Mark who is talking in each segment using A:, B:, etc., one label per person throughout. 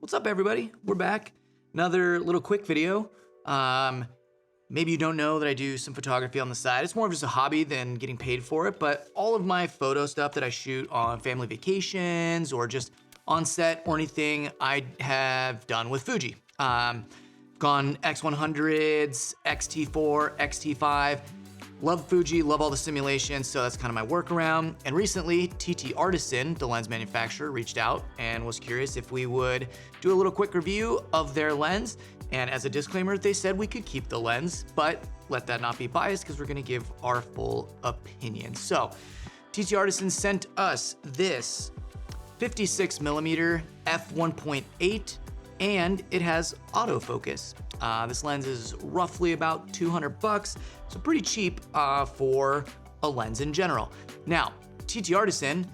A: What's up, everybody? We're back. Another little quick video. Maybe you don't know that I do some photography on the side. It's more of just a hobby than getting paid for it, but all of my photo stuff that I shoot on family vacations or just on set or anything, I have done with Fuji. Gone X100s, X-T4, X-T5. Love Fuji, love all the simulations, so that's kind of my workaround. And recently, TTArtisan, the lens manufacturer, reached out and was curious if we would do a little quick review of their lens. And as a disclaimer, they said we could keep the lens, but let that not be biased because we're gonna give our full opinion. So, TTArtisans sent us this 56mm f1.8, and it has autofocus. This lens is roughly about 200 bucks, so pretty cheap for a lens in general. Now, TTArtisan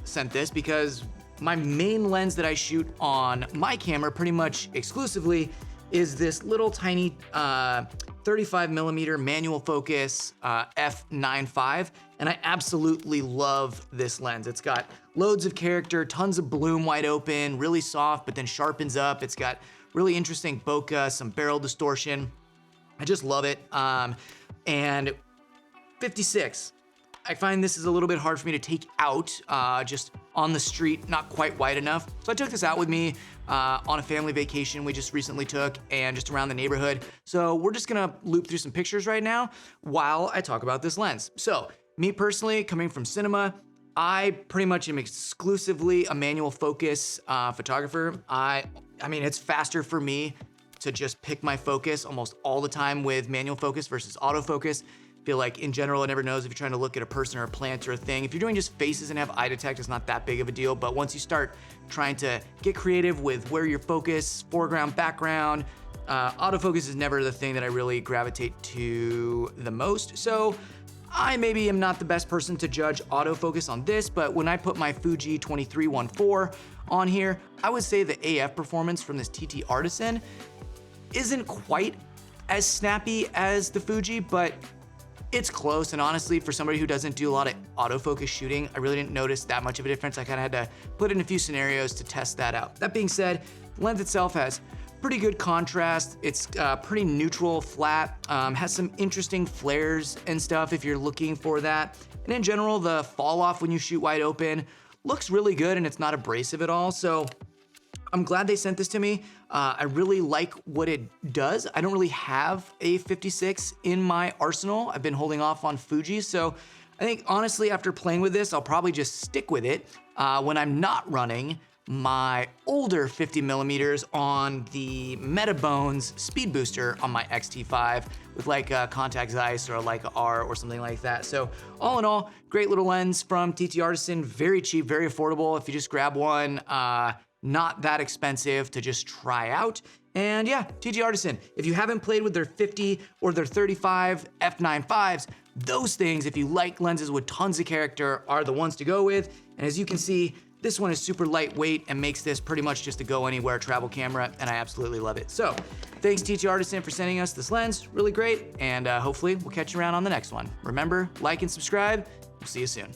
A: sent this because my main lens that I shoot on my camera pretty much exclusively is this little tiny 35mm manual focus f9.5, and I absolutely love this lens. It's got loads of character, tons of bloom wide open, really soft, but then sharpens up. It's got really interesting bokeh, some barrel distortion. I just love it. And 56, I find this is a little bit hard for me to take out just on the street, not quite wide enough. So I took this out with me on a family vacation we just recently took and just around the neighborhood. So we're just gonna loop through some pictures right now while I talk about this lens. So me personally, coming from cinema, I pretty much am exclusively a manual focus photographer. I mean, it's faster for me to just pick my focus almost all the time with manual focus versus autofocus. I feel like in general, it never knows if you're trying to look at a person or a plant or a thing. If you're doing just faces and have eye detect, it's not that big of a deal. But once you start trying to get creative with where your focus, foreground, background, autofocus is never the thing that I really gravitate to the most. So I maybe am not the best person to judge autofocus on this, but when I put my Fuji 2314 on here, I would say the AF performance from this TTArtisan isn't quite as snappy as the Fuji, but it's close. And honestly, for somebody who doesn't do a lot of autofocus shooting, I really didn't notice that much of a difference. I kind of had to put in a few scenarios to test that out. That being said, the lens itself has pretty good contrast. It's pretty neutral, flat, has some interesting flares and stuff if you're looking for that. And in general, the fall off when you shoot wide open looks really good and it's not abrasive at all. So I'm glad they sent this to me. I really like what it does. I don't really have a 56 in my arsenal. I've been holding off on Fuji. So I think honestly, after playing with this, I'll probably just stick with it when I'm not running my older 50mm on the Metabones speed booster on my X-T5 with like a Contax Zeiss or a Leica R or something like that. So all in all, great little lens from TTArtisan, very cheap, very affordable. If you just grab one, not that expensive to just try out. And yeah, TTArtisan, if you haven't played with their 50 or their 35 f9.5s, those things, if you like lenses with tons of character, are the ones to go with. And as you can see, this one is super lightweight and makes this pretty much just a go anywhere travel camera, and I absolutely love it. So thanks TTArtisan for sending us this lens, really great, and hopefully we'll catch you around on the next one. Remember, like and subscribe. We'll see you soon.